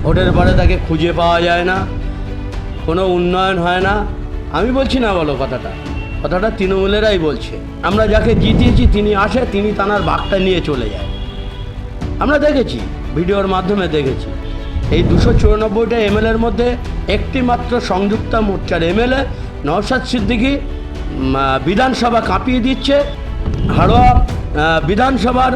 ভোটের পরে তাকে খুঁজে পাওয়া যায় না, কোনো উন্নয়ন হয় না। আমি বলছি না, বলো কথাটা তৃণমূলেরাই বলছে। আমরা যাকে জিতিয়েছি তিনি আসে, তিনি তানার ভাগটা নিয়ে চলে যায়। আমরা দেখেছি, ভিডিওর মাধ্যমে দেখেছি। এই 294টা এমএলএর মধ্যে একটি মাত্র সংযুক্ত মোর্চার এমএলএ নওশাদ সিদ্দিকী বিধানসভা কাঁপিয়ে দিচ্ছে। হাড়োয়া বিধানসভার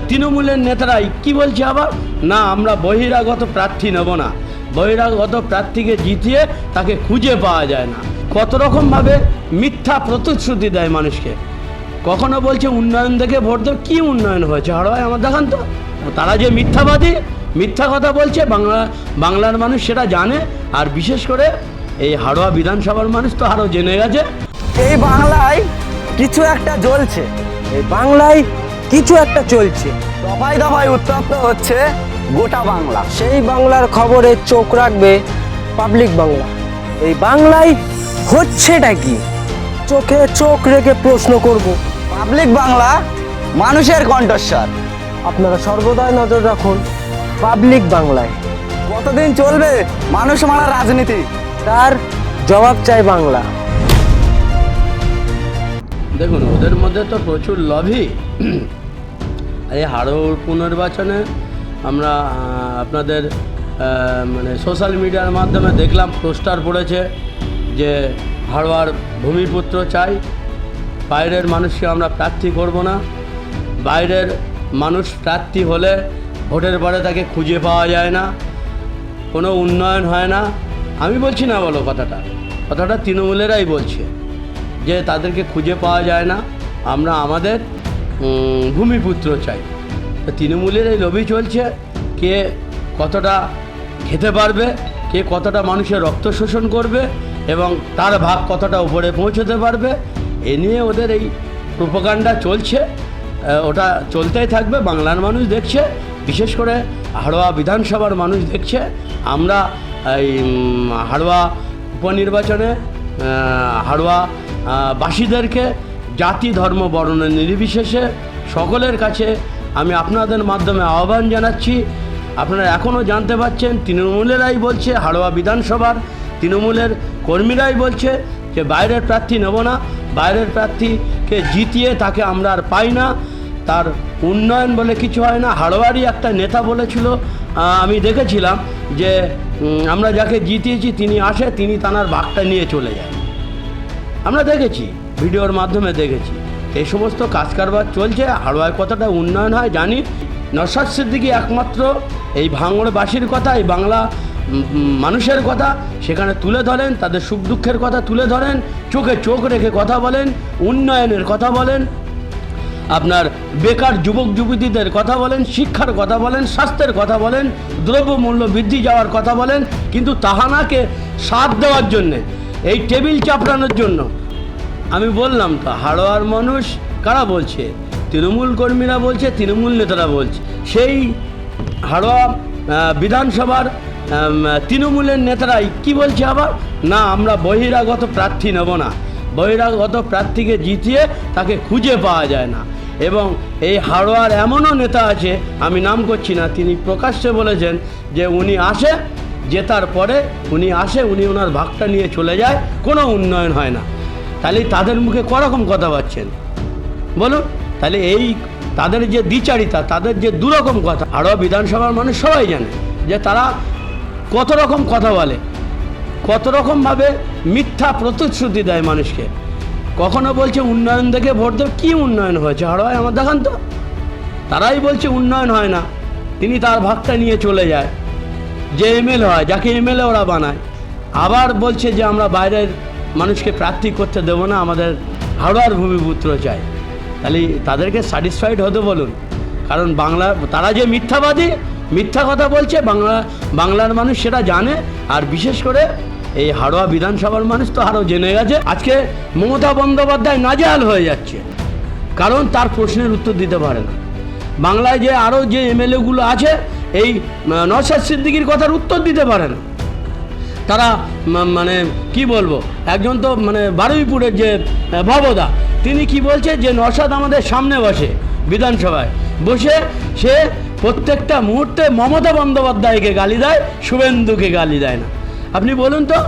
তৃণমূলের নেতারাই কি বলছে আবার, না আমরা বহিরাগত প্রার্থী নেব না, বহিরাগত প্রার্থীকে জিতিয়ে তাকে খুঁজে পাওয়া যায় না। কত রকমভাবে মিথ্যা প্রতিশ্রুতি দেয় মানুষকে। কখনো বলছে উন্নয়ন দেখে ভোট দেব। কী উন্নয়ন হয়েছে হাড়োয়ায় আমার দেখান তো। তারা যে মিথ্যাবাদী, মিথ্যা কথা বলছে, বাংলার মানুষ সেটা জানে। আর বিশেষ করে এই হাড়োয়া বিধানসভার মানুষ তো আরও জেনে গেছে। এই বাংলায় কিছু একটা জ্বলছে, এই বাংলায় কিছু একটা চলছে। দফায় দফায় উত্তপ্ত হচ্ছে গোটা বাংলা। সেই বাংলার খবরে চোখ রাখবে পাবলিক বাংলা। এই বাংলায় হচ্ছেটা কি, চোখে চোখ রেখে প্রশ্ন করব। পাবলিক বাংলা, মানুষের কণ্ঠস্বর। আপনারা সর্বদাই নজর রাখুন পাবলিক বাংলায়। কতদিন চলবে মানুষ মারা রাজনীতি, তার জবাব চাই বাংলা। দেখুন, ওদের মধ্যে তো প্রচুর লভি। এই হাড়োয়ার পুনর্বাচনে আমরা আপনাদের মানে সোশ্যাল মিডিয়ার মাধ্যমে দেখলাম পোস্টার পড়েছে যে হাড়োয়ার ভূমিপুত্র চাই, বাইরের মানুষকে আমরা প্রার্থী করব না, বাইরের মানুষ প্রার্থী হলে ভোটের পরে তাকে খুঁজে পাওয়া যায় না, কোনো উন্নয়ন হয় না। আমি বলছি না, বলো কথাটা তৃণমূলেরাই বলছে যে তাদেরকে খুঁজে পাওয়া যায় না, আমরা আমাদের ভূমিপুত্র চাই। তো তৃণমূলের এই লবি চলছে, কে কতটা খেতে পারবে, কে কতটা মানুষের রক্ত শোষণ করবে এবং তার ভাগ কতটা উপরে পৌঁছতে পারবে, এ নিয়ে ওদের এই প্রোপাগান্ডা চলছে। ওটা চলতেই থাকবে। বাংলার মানুষ দেখছে, বিশেষ করে হাড়োয়া বিধানসভার মানুষ দেখছে। আমরা এই হাড়োয়া উপনির্বাচনে হাড়োয়া বাসীদেরকে জাতি ধর্ম বর্ণ নির্বিশেষে সকলের কাছে আমি আপনাদের মাধ্যমে আহ্বান জানাচ্ছি। আপনারা এখনও জানতে পারছেন তৃণমূলেরাই বলছে, হাড়োয়া বিধানসভার তৃণমূলের কর্মীরাই বলছে যে বাইরের প্রার্থী নেব না, বাইরের প্রার্থীকে জিতিয়ে তাকে আমরা আর পাই না, তার উন্নয়ন বলে কিছু হয় না। হাড়োয়ারই একটা নেতা বলেছিল, আমি দেখেছিলাম যে আমরা যাকে জিতিয়েছি তিনি আসে, তিনি তানার ভাগটা নিয়ে চলে যায়। আমরা দেখেছি, ভিডিওর মাধ্যমে দেখেছি। এই সমস্ত কাজ কারবার চলছে। হাড়োয়ায় কতটা উন্নয়ন হয় জানি। নওশাদ সিদ্দিকী একমাত্র এই ভাঙড়বাসীর কথা, এই বাংলা মানুষের কথা সেখানে তুলে ধরেন, তাদের সুখ দুঃখের কথা তুলে ধরেন, চোখে চোখ রেখে কথা বলেন, উন্নয়নের কথা বলেন, আপনার বেকার যুবক যুবতীদের কথা বলেন, শিক্ষার কথা বলেন, স্বাস্থ্যের কথা বলেন, দ্রব্যমূল্য বৃদ্ধি যাওয়ার কথা বলেন। কিন্তু তাহানাকে সাথ দেওয়ার জন্যে, এই টেবিল চাপড়ানোর জন্য, আমি বললাম তো হাড়োয়ার মানুষ কারা বলছে, তৃণমূল কর্মীরা বলছে, তৃণমূল নেতারা বলছে। সেই হাড়োয়া বিধানসভার তৃণমূলের নেতারাই কি বলছে আবার, না আমরা বহিরাগত প্রার্থী নেব না, বহিরাগত প্রার্থীকে জিতিয়ে তাকে খুঁজে পাওয়া যায় না। এবং এই হাড়োয়ার এমনও নেতা আছে, আমি নাম করছি না, তিনি প্রকাশ্যে বলেছেন যে উনি আসে, জেতার পরে উনি আসে, উনি ওনার ভাগটা নিয়ে চলে যায়, কোনো উন্নয়ন হয় না। তাহলে তাদের মুখে করকম কথা পাচ্ছেন বলুন? তাহলে এই তাদের যে দ্বিচারিতা, তাদের যে দুরকম কথা, হাড়োয়া বিধানসভার মানুষ সবাই জানে যে তারা কত রকম কথা বলে, কত রকমভাবে মিথ্যা প্রতিশ্রুতি দেয় মানুষকে। কখনো বলছে উন্নয়ন দেখে ভোট দেব। কী উন্নয়ন হয়েছে হাড়োয়ায় আমার দেখান তো। তারাই বলছে উন্নয়ন হয় না, তিনি তার ভাগটা নিয়ে চলে যায়। যে এমএলএ হয়, যাকে এমএলএ ওরা বানায়, আবার বলছে যে আমরা বাইরের মানুষকে প্রার্থী করতে দেবো না, আমাদের হাড়োয়ার ভূমিপুত্র চাই। তাহলে তাদেরকে স্যাটিসফাইড হতে বলুন। কারণ তারা যে মিথ্যাবাদী, মিথ্যা কথা বলছে, বাংলার মানুষ সেটা জানে। আর বিশেষ করে এই হাড়োয়া বিধানসভার মানুষ তো আরও জেনে গেছে। আজকে মমতা বন্দ্যোপাধ্যায় নাজেহাল হয়ে যাচ্ছে, কারণ তার প্রশ্নের উত্তর দিতে পারে না। বাংলায় যে আরও যে এমএলএগুলো আছে, এই নওশাদ সিদ্দিকীর কথার উত্তর দিতে পারে না। তারা মানে কি বলবো, একজন তো মানে বারুইপুরের যে ভবদা, তিনি কি বলছে যে নওশাদ আমাদের সামনে বসে বিধানসভায় বসে, সে প্রত্যেকটা মুহূর্তে মমতা বন্দ্যোপাধ্যায়কে গালি দেয়, শুভেন্দুকে গালি দেয় না। আপনি বলুন তো,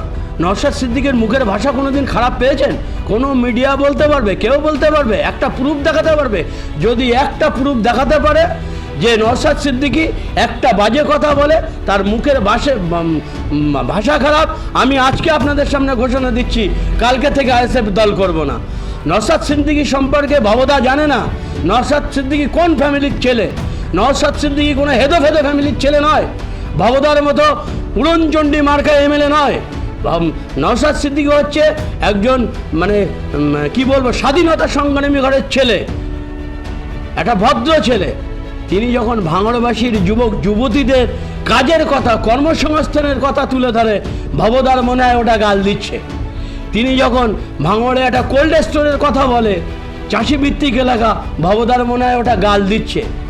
নওশাদ সিদ্দিকের মুখের ভাষা কোনোদিন খারাপ পেয়েছেন? কোনো মিডিয়া বলতে পারবে? কেউ বলতে পারবে? একটা প্রুফ দেখাতে পারবে? যদি একটা প্রুফ দেখাতে পারে যে নওশাদ সিদ্দিকী একটা বাজে কথা বলে, তার মুখের ভাষা খারাপ, আমি আজকে আপনাদের সামনে ঘোষণা দিচ্ছি, কালকে থেকে আইএসএফ দল করব না। নওশাদ সিদ্দিকী সম্পর্কে ভবদা জানে না নওশাদ সিদ্দিকী কোন ফ্যামিলির ছেলে। নওশাদ সিদ্দিকী কোনো হেদো ফেদো ফ্যামিলির ছেলে নয়, ভবদার মতো উড়নচণ্ডী মার্কা এমএলএ নয়। নওশাদ সিদ্দিকী হচ্ছে একজন কি বলবো, স্বাধীনতা সংগ্রামী ঘরের ছেলে, একটা ভদ্র ছেলে। তিনি যখন ভাঙড়বাসীর যুবক যুবতীদের কাজের কথা, কর্মসংস্থানের কথা তুলে ধরে, ভবদার মনে হয় ওটা গাল দিচ্ছে। তিনি যখন ভাঙড়ে একটা কোল্ড স্টোরের কথা বলে, চাষিভিত্তিক এলাকা, ভবদার মনে হয় ওটা গাল দিচ্ছে।